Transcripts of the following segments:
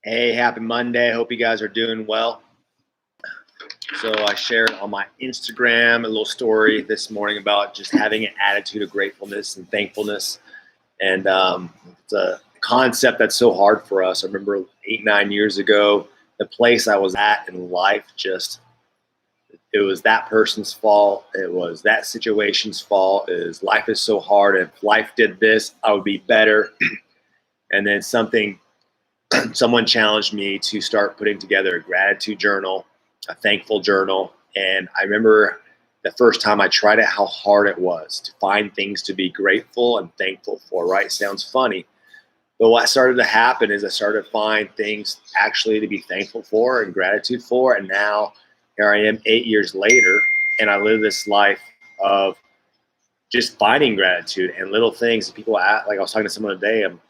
Hey, happy Monday. Hope you guys are doing well. So I shared on my Instagram a little story this morning about just having an attitude of gratefulness and thankfulness. And it's a concept that's so hard for us. I remember 8, 9 years ago, the place I was at in life it was that person's fault. It was that situation's fault. Life is so hard. If life did this, I would be better. And then someone challenged me to start putting together a gratitude journal, a thankful journal. And I remember the first time I tried it, how hard it was to find things to be grateful and thankful for, right? Sounds funny. But what started to happen is I started to find things actually to be thankful for and gratitude for. And now here I am 8 years later, and I live this life of just finding gratitude and little things that people ask. Like I was talking to someone today, and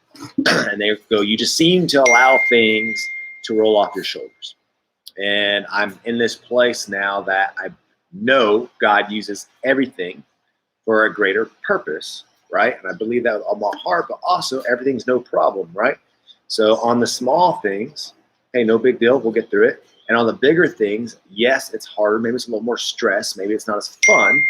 they go, you just seem to allow things to roll off your shoulders. And I'm in this place now that I know God uses everything for a greater purpose, right? And I believe that with all my heart, but also everything's no problem, right? So on the small things, hey, no big deal, we'll get through it. And on the bigger things, yes, it's harder, maybe it's a little more stress, maybe it's not as fun,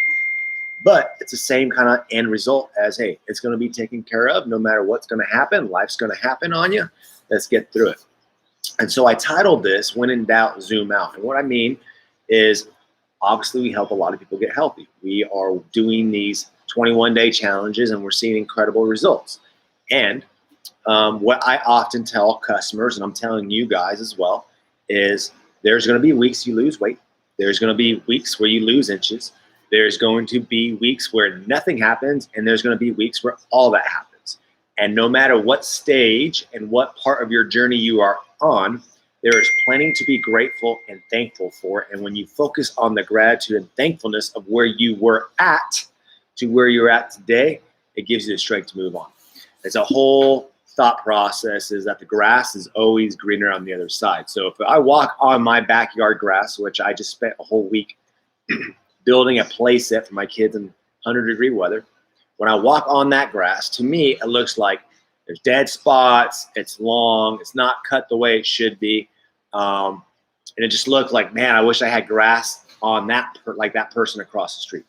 but it's the same kind of end result as, hey, it's going to be taken care of no matter what's going to happen. Life's going to happen on you. Let's get through it. And so I titled this, When in Doubt, Zoom Out. And what I mean is, obviously, we help a lot of people get healthy. We are doing these 21-day challenges, and we're seeing incredible results. And what I often tell customers, and I'm telling you guys as well, is there's going to be weeks you lose weight. There's going to be weeks where you lose inches. There's going to be weeks where nothing happens, and there's going to be weeks where all that happens. And no matter what stage and what part of your journey you are on, there is plenty to be grateful and thankful for. And when you focus on the gratitude and thankfulness of where you were at to where you're at today, it gives you the strength to move on. It's a whole thought process is that the grass is always greener on the other side. So if I walk on my backyard grass, which I just spent a whole week building a play set for my kids in 100-degree weather, when I walk on that grass, to me, it looks like there's dead spots, it's long, it's not cut the way it should be. And it just looked like, man, I wish I had grass on like that person across the street.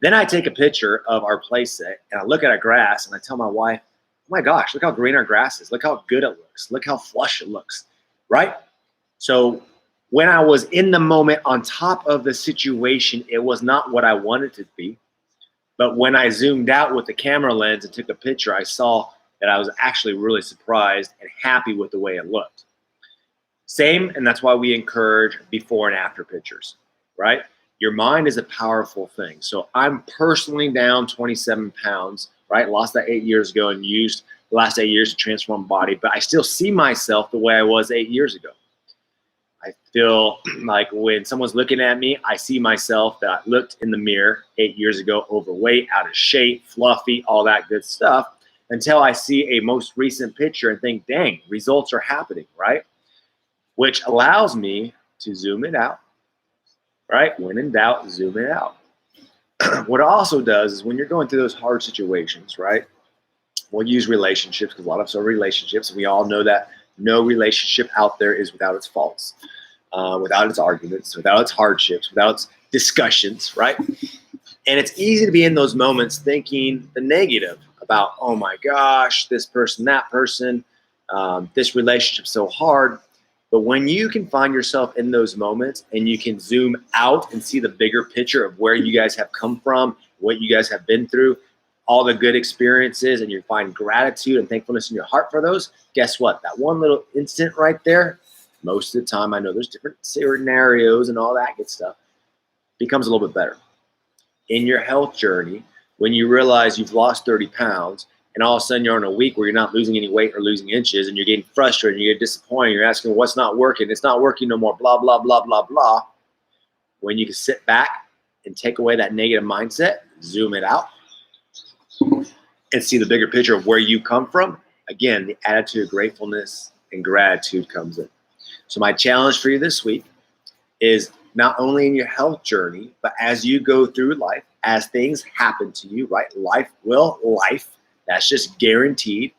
Then I take a picture of our play set, and I look at our grass, and I tell my wife, oh my gosh, look how green our grass is. Look how good it looks. Look how flush it looks, right? So when I was in the moment on top of the situation, it was not what I wanted it to be. But when I zoomed out with the camera lens and took a picture, I saw that I was actually really surprised and happy with the way it looked. Same, and that's why we encourage before and after pictures, right? Your mind is a powerful thing. So I'm personally down 27 pounds, right? Lost that 8 years ago and used the last 8 years to transform my body, but I still see myself the way I was 8 years ago. I feel like when someone's looking at me, I see myself that I looked in the mirror 8 years ago, overweight, out of shape, fluffy, all that good stuff, until I see a most recent picture and think, dang, results are happening, right? Which allows me to zoom it out, right? When in doubt, zoom it out. What it also does is when you're going through those hard situations, right? We'll use relationships because a lot of us are relationships. We all know that no relationship out there is without its faults, without its arguments, without its hardships, without its discussions, right? And it's easy to be in those moments thinking the negative about, oh my gosh, this person, that person, this relationship's so hard. But when you can find yourself in those moments and you can zoom out and see the bigger picture of where you guys have come from, what you guys have been through, all the good experiences, and you find gratitude and thankfulness in your heart for those, guess what? That one little instant right there, most of the time, I know there's different scenarios and all that good stuff, becomes a little bit better. In your health journey, when you realize you've lost 30 pounds, and all of a sudden you're on a week where you're not losing any weight or losing inches, and you're getting frustrated, and you get disappointed, you're asking what's not working, it's not working no more, blah, blah, blah, blah, blah. When you can sit back and take away that negative mindset, zoom it out, and see the bigger picture of where you come from, again, the attitude of gratefulness and gratitude comes in. So my challenge for you this week is not only in your health journey, but as you go through life, as things happen to you, right? Life. That's just guaranteed.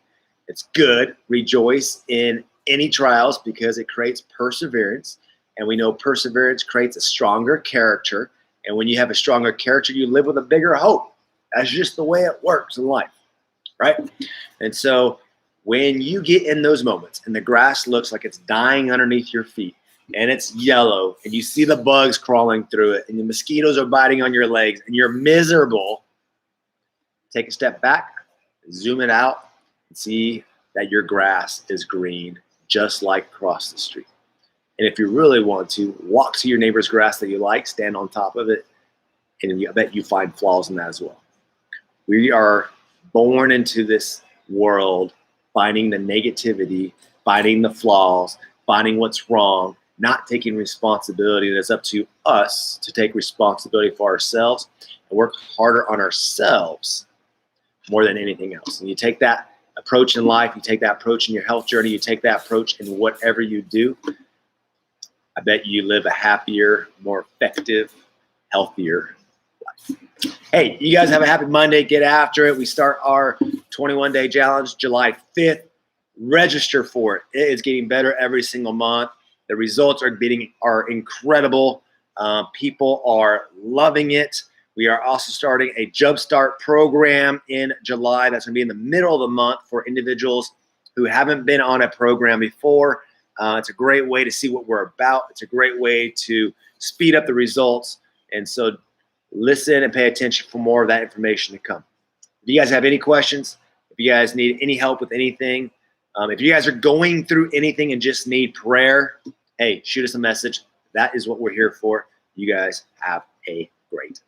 It's good. Rejoice in any trials because it creates perseverance. And we know perseverance creates a stronger character. And when you have a stronger character, you live with a bigger hope. That's just the way it works in life, right? And so when you get in those moments and the grass looks like it's dying underneath your feet and it's yellow and you see the bugs crawling through it and the mosquitoes are biting on your legs and you're miserable, take a step back, zoom it out, and see that your grass is green, just like across the street. And if you really want to, walk to your neighbor's grass that you like, stand on top of it, and I bet you find flaws in that as well. We are born into this world finding the negativity, finding the flaws, finding what's wrong, not taking responsibility. And it's up to us to take responsibility for ourselves and work harder on ourselves more than anything else. And you take that approach in life, you take that approach in your health journey, you take that approach in whatever you do, I bet you live a happier, more effective, healthier life. Hey, you guys have a happy Monday. Get after it. We start our 21-day challenge July 5th. Register for it. It is getting better every single month. The results are incredible. People are loving it. We are also starting a Jumpstart program in July. That's going to be in the middle of the month for individuals who haven't been on a program before. It's a great way to see what we're about. It's a great way to speed up the results. And so listen and pay attention for more of that information to come. If you guys have any questions, if you guys need any help with anything, if you guys are going through anything and just need prayer, hey, shoot us a message. That is what we're here for. You guys have a great